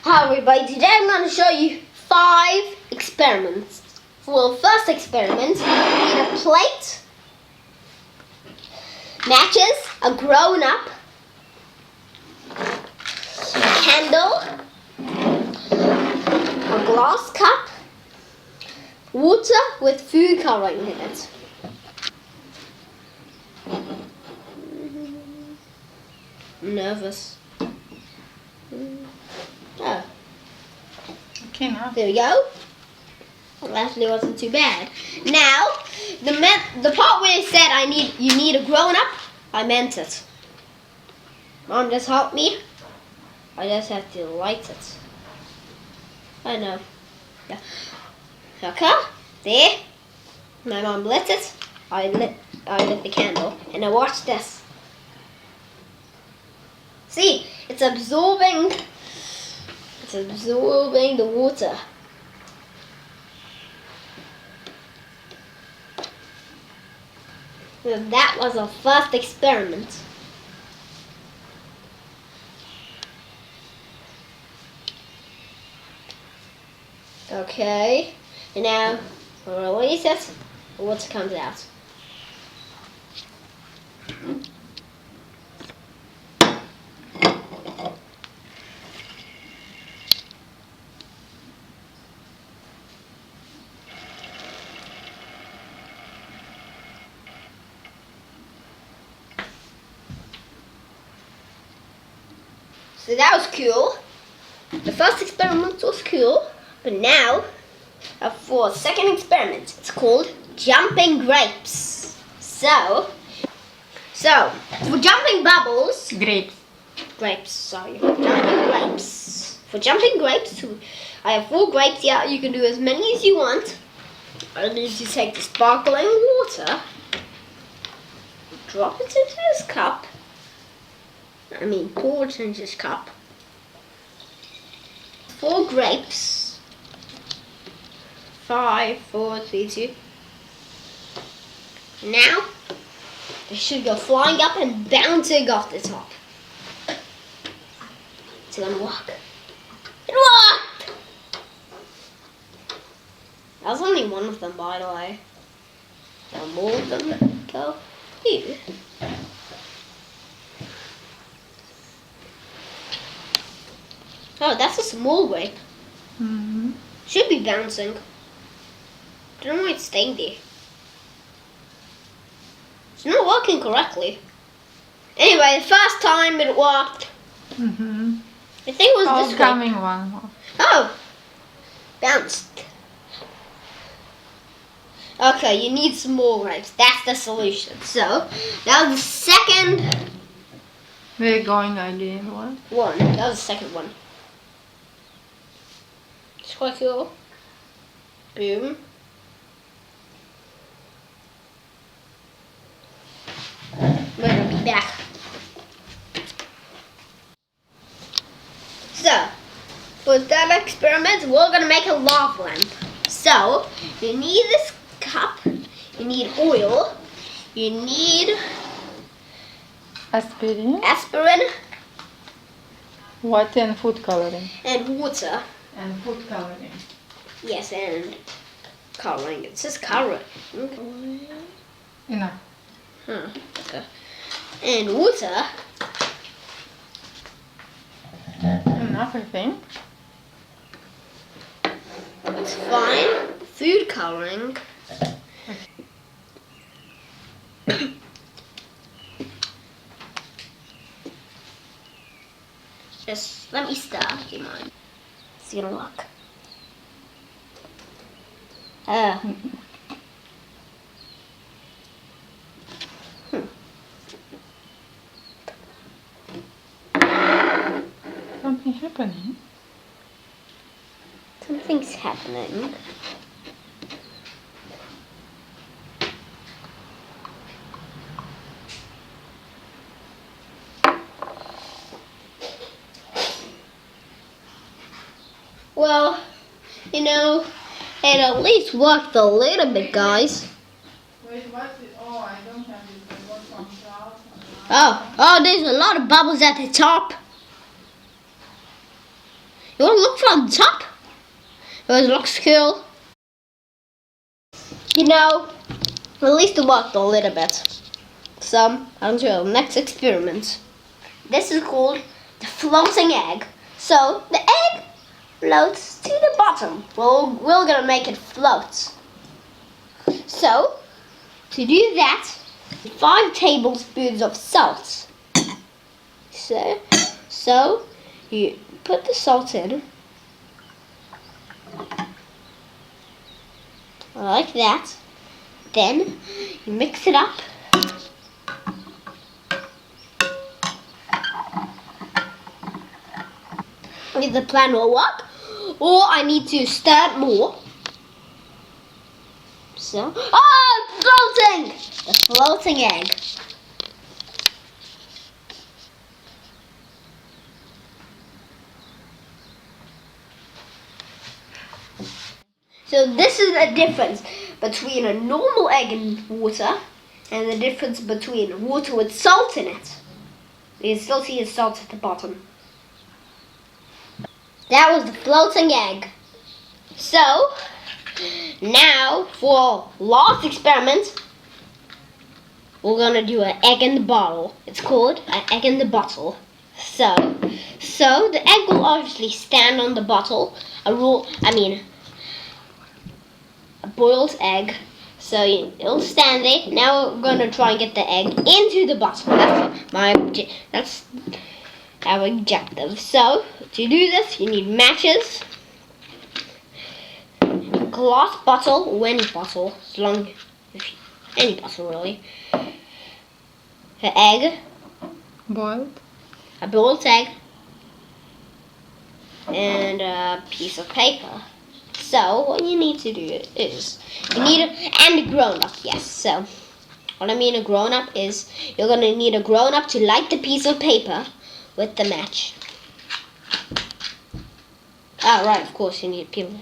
Hi everybody, today I'm going to show you 5 experiments. For the first experiment, you need a plate, matches, a grown-up, a candle, a glass cup, water with food coloring in it. I'm nervous. Oh. Okay, now. There we go. Well, actually wasn't too bad. Now, the part where it said you need a grown-up, I meant it. Mom, just help me. I just have to light it. I know. Yeah. Okay. There. My mom lit it. I lit the candle, and now watch this. See, it's absorbing the water. So that was our first experiment. Okay, and now we'll release it, the water comes out. So that was cool. The first experiment was cool, but now for a second experiment, it's called jumping grapes. So for jumping bubbles, grapes, sorry, jumping grapes. For jumping grapes, I have 4 grapes here. You can do as many as you want. I need to take the sparkling water, drop it into this cup. Pour it into this cup. 4 grapes. 5, 4, 3, 2. Now, they should go flying up and bouncing off the top. It's gonna work. It worked! That was only one of them, by the way. There are more of them that go here. Oh, that's a small grape. Mm-hmm. Should be bouncing. Don't know why it's staying there. It's not working correctly. Anyway, the first time it worked. Mm-hmm. I think it was this way. Coming one more. Oh, bounced. Okay, you need some more grapes. That's the solution. So, that was the second We're going again. What? one. That was the second one. It's quite cool. Boom. We're gonna be back. So, for that experiment, we're gonna make a lava lamp. So, you need this cup, you need oil, you need aspirin, What and food coloring? and water. And food coloring. Yes, and coloring. It says coloring. Enough. Huh. Okay. And water. Enough, I think. It's fine. Food coloring. Just let me start. Do you mind? It's gonna work. Something happening. Something's happening. Well, it at least worked a little bit, guys. Wait, what's it? Oh, I don't have it. I got some salt. Oh, there's a lot of bubbles at the top. You want to look from the top? It looks cool. You know, at least it worked a little bit. So, until the next experiment. This is called the floating egg. So, the egg floats to the bottom. Well, we're gonna make it float. So, to do that, 5 tablespoons of salt. So you put the salt in. Like that. Then you mix it up. If the plan will work, or I need to stir it more. So, floating! The floating egg. So this is the difference between a normal egg in water and the difference between water with salt in it. You can still see the salt at the bottom. That was the floating egg. So, now for last experiment, we're gonna do an egg in the bottle. It's called an egg in the bottle. So the egg will obviously stand on the bottle. A boiled egg. So it'll stand there. Now we're gonna try and get the egg into the bottle. That's our objective. So to do this, you need matches, a glass bottle, or any bottle, any bottle really. An egg, a boiled egg, and a piece of paper. So what you need to do is and a grown-up, yes. So what I mean a grown-up is you're gonna need a grown-up to light the piece of paper with the match. Ah, right, of course you need people.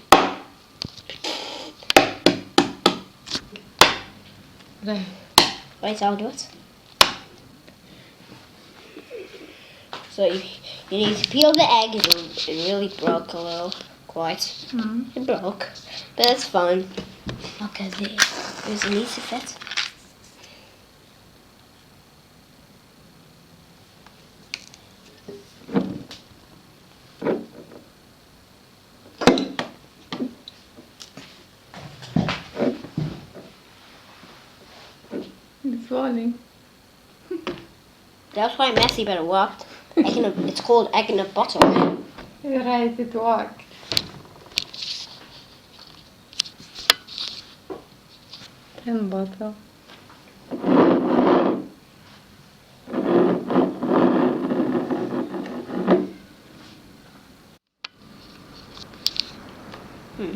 Wait, I'll do it. So you need to peel the egg. It really broke a little, quite. It broke, but that's fine. Okay, there's an easy fit. It's falling. That was quite messy, but it worked. It's called egg in a bottle. You're right, it worked. And bottle.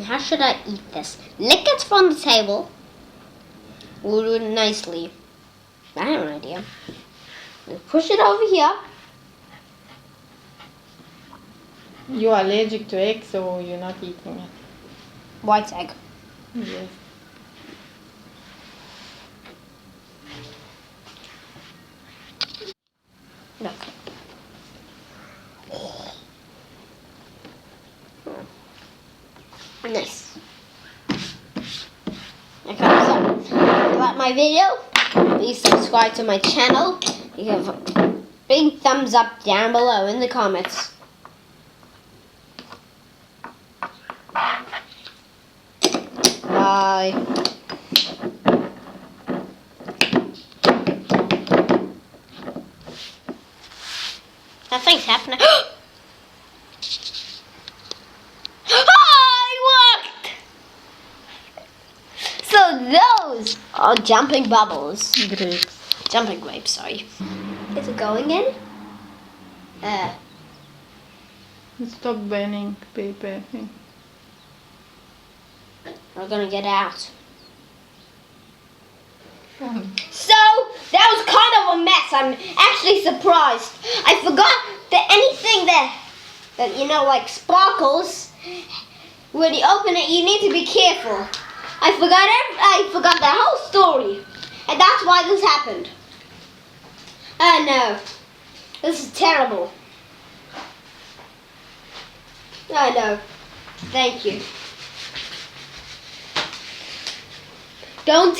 How should I eat this? Lick it from the table. We'll do it nicely. I have an idea. We'll push it over here. You're allergic to eggs, so you're not eating it. White egg. Yes. Look. Nice. Okay, so if you like my video, please subscribe to my channel. You have a big thumbs up down below in the comments. Bye. Nothing's happening. So those are jumping bubbles. Grapes. Jumping grapes, sorry. Is it going in? Stop burning paper. We're gonna get out. So That was kind of a mess. I'm actually surprised. I forgot that anything that like sparkles, when you open it, you need to be careful. I forgot the whole story, and that's why this happened. Oh no, this is terrible. I know. Thank you. Don't